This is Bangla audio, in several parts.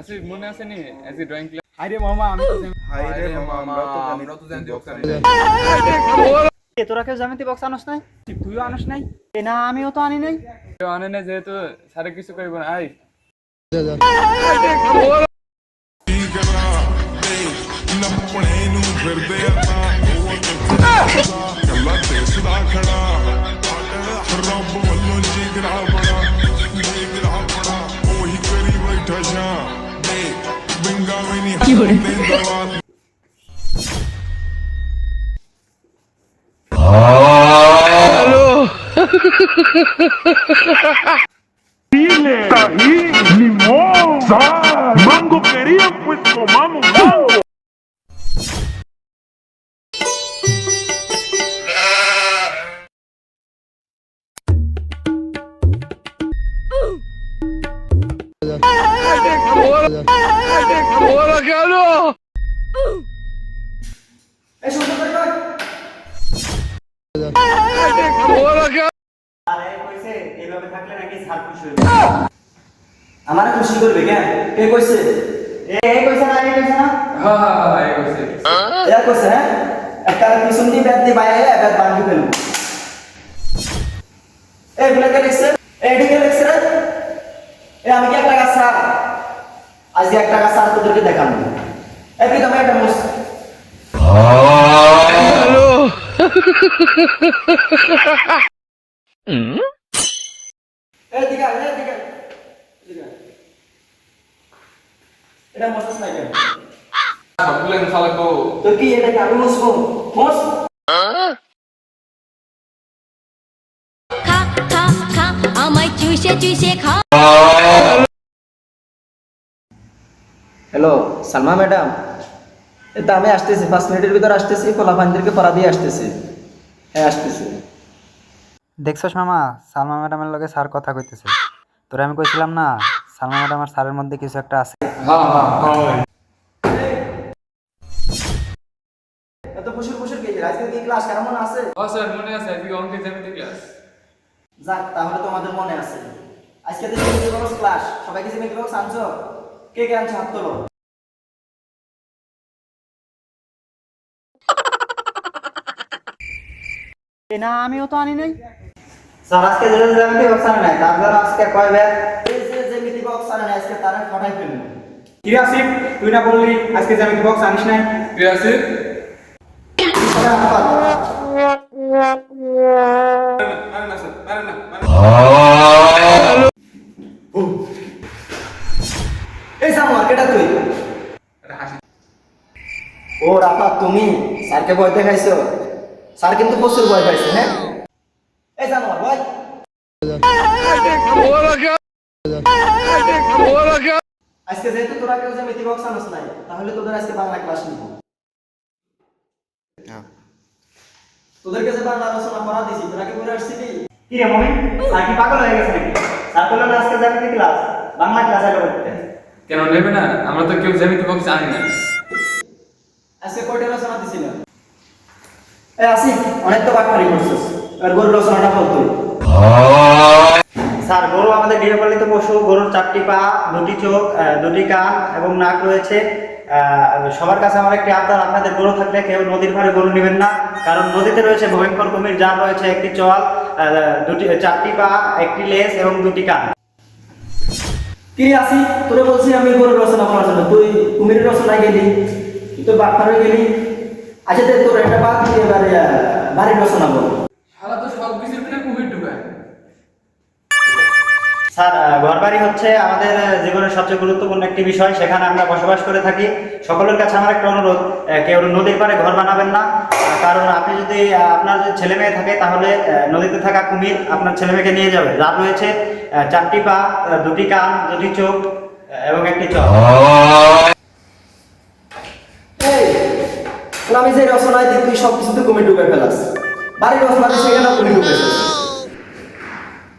আচ্ছা মনে আছে নি আজকে ড্রয়িং ক্লাস? আরে মামা আমি তো হায়রে মামা আমরা তো জানি বক্স আনি তোরা কেউ জ্যামিতি বক্স আনস নাই? তুইও আনস নাই? না আমিও তো আনি নাই। কেউ আনে না যেহেতু স্যারে কিছু কইব না। আই ਨੱਪਣੇ ਨੂੰ ਫਿਰਦੇ ਆਪਾਂ ਕੱਲਾ ਤੇਸਦਾ ਖੜਾ ਰੱਬ ਵੱਲੋਂ ਜਿਗਰਾ ਬੜਾ ਉਹੀ ਕਰੀ ਬੈਠਾ ਸ਼ਾਂ ਬਿੰਗਾ ਵੀ ਨਹੀਂ ਹੱਥ Chile, tajín, limón, sal, mango querían, pues comamos mango. এইভাবে থাকলে নাকি স্যার খুশি হবে। আমারে খুশি করবে কেন? কে কইছে? এই কইছে না, এই কইছে না? হ্যাঁ হ্যাঁ হ্যাঁ এই কইছে এ কইছে হ্যাঁ? একটা পিছন দিয়ে ব্যাট দিয়ে বাইরে ব্যাট বাঁধি ফেলবো। এই গুলাকে লিখছে? এইদিকে লিখছে রে? আমি কি একটা গাছ স্যার? আজ একটা গাছ স্যার তোদেরকে দেখাবো। এই তুমি একটা মুস। হ্যালো। এদিকে এদিকে এদিকে এটা মসস নাই কেন? সবগুলো খালাকো তো কি এটা কাবু মসবো মস খা খা খা আমায় চুষে চুষে খা। হ্যালো সালমা ম্যাডাম, এটা আমি আসতেছি 5 মিনিটের ভিতর আসতেছি, পোলাপানদেরকে পড়া দিয়ে আসতেছি। হ্যাঁ আসতেছি। দেখছস মামা, সালমা ম্যাডামের লগে স্যার কথা কইতেছে। তোরে আমি কইছিলাম না সালমা ম্যাডাম আর স্যারের মধ্যে কিছু একটা আছে। হ্যাঁ হ্যাঁ হ্যাঁ এত বসে বসে গেছি, আজকে কি ক্লাস কেমন আছে? ও স্যার মনে আছে আজকে অঙ্কের জ্যামিতি ক্লাস। যাক তাহলে তোমাদের মনে আছে। আজকে যে জ্যামিতি বক্স ক্লাস, সবাই কি জ্যামিতি বক্স আনছো? কে কে আনছো হাত তোলো। না আমিও তো আনি নাই। স্যার আজকে যে জ্যামিতি বক্স আনে নাই, তারপর আজকে কয় ব্যাগ এই যে জ্যামিতি বক্স আনে নাই, আজকে তারা ফাটাই ফেলবো। কি রে আসিফ, তুই না বললি আজকে জ্যামিতি বক্স আনিস নাই? কে আছে? এই সামু মার্কেটা তুই ও রাফা, তুমি স্যারকে ভয় দেখাইছো? স্যার কিন্তু প্রচুর ভয় পাইছে। হ্যাঁ এই সামু ভয় আজকে যেহেতু তোরা কেউ জ্যামিতি বক্স আনস নাই, তাহলে তোদের আজকে বাংলা ক্লাস নিব। তোদেরকে যে বাংলা আলোচনা করা দিছি, তোরা কি পড়ে আসছিলি? কি রে মমিন, স্যার কি পাগল হয়ে গেছে নাকি? স্যার বলল না আজকে জ্যামিতি ক্লাস, বাংলা ক্লাস আলো করতে। কেন নেবে না? আমরা তো কেউ জ্যামিতি বক্স আনি না। আজকে কয়টা আলোচনা দিছিল? এই আসিফ, অনেক তো বাটপারি করছিস। আর গরুর রচনাটা বল তুই। স্যার গরু আমাদের গৃহপালিত পশু। গরুর 4টি পা, 2টি চোখ, 2টি কান এবং নাক রয়েছে। সবার কাছে আমার একটি আবদার, আপনাদের গরু থাকলে কেউ নদীর ধারে গরু নেবেন না, কারণ নদীতে রয়েছে ভয়ঙ্কর কুমির, যার রয়েছে একটি চোয়াল, 4টি পা, একটি লেজ এবং 2টি কান। কি রে আসিফ, তোরে বলছি আমি গরুর রচনা করার জন্য, তুই কুমিরের রচনায় গেলি, তুই বাটপার হয়ে গেলি। আচ্ছা দে তোর একটা বাদ দিয়ে এবারে বাড়ির রচনা বল। শালা তো সব কিছুর ভিতরে কুমির ঢুকায়। স্যার ঘরবাড়ি হচ্ছে আমাদের জীবনের সবচেয়ে গুরুত্বপূর্ণ একটি বিষয়, সেখানে আমরা বসবাস করে থাকি। সকলের কাছে আমার একটা অনুরোধ, কেউ নদীর পাড়ে ঘর বানাবেন না, কারণ আপনি যদি আপনার যদি ছেলে মেয়ে থাকে তাহলে নদীতে থাকা কুমির আপনার ছেলে মেয়েকে নিয়ে যাবে। যার রয়েছে 4টি পা, 2টি কান, 2টি চোখ এবং একটি চোখ। আমি যে রচনায় দিই তুই সব কিছুতে কুমির ঢুকে ফেলাস, বাড়ির রচনাতে সেখানেও কুমির ঢুকেছিস।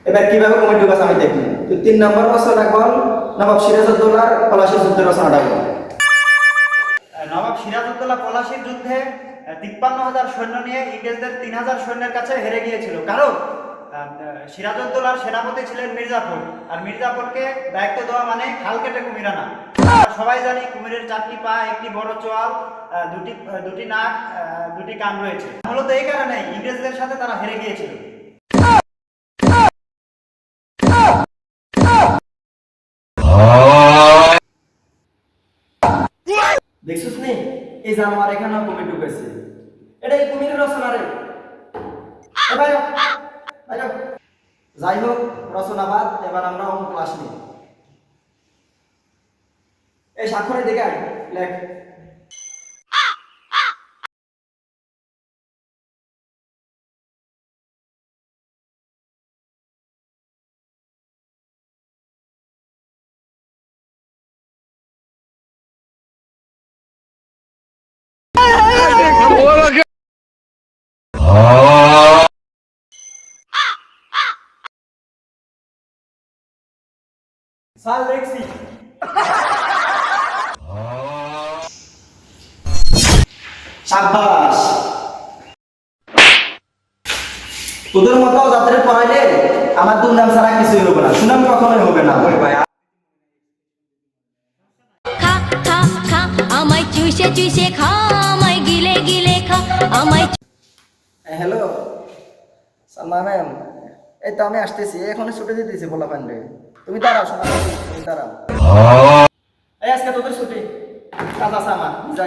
এবার কিভাবে কুমির ঢুকাস আমি দেখি। তুই 3 নম্বর রচনা বল, নবাব সিরাজউদ্দৌলার পলাশীর যুদ্ধের রচনাটা বল। নবাব সিরাজউদ্দৌলা পলাশীর যুদ্ধে 53,000 সৈন্য নিয়ে ইংরেজদের 3,000 সৈন্যের কাছে হেরে গিয়েছিল, কারণ সিরাজউদ্দৌলার সেনাপতি ছিলেন মির্জাফর, আর মির্জাফরকে দায়িত্ব দেওয়া মানে খাল কেটে কুমির আনা। আমরা সবাই জানি কুমিরের 4টি পা, একটি বড় চোয়াল, দুটি নাক, দুটি কান রয়েছে। মূলত এই কারণে ইংরেজদের সাথে তারা হেরে গিয়েছিল। দেখছিস নি এই জানোয়ার এখানে কুমির ঢুকেছে, এটা এই কুমিরের রচনা রে। এ ভাই ভাই, যাই হোক রচনাবাদ, এবার আমরা অঙ্ক ক্লাস নিই। এই স্বাক্ষরের দিকে আয়, লেখ। স্যার লেখছি। সাব্বাস, তোদের মতো যাত্রী পড়াইলে আমার দুর্নাম ছাড়া কিছুই হবে না, সুনাম কখনোই হবে না। ওই ভাই খা খা খা আমায় চুষে চুষে খা, আমায় গিলে গিলে খা, আমায় হ্যালো সালমা ম্যাম, এই তো আমি আসতেছি, এখনই ছুটি দিতেছি বলা পান্ডে। তুমি দাঁড়াও শোনা, তুমি দাঁড়াও। এই আজকে তোদের ছুটি, কাজ আছে আমার, যাই।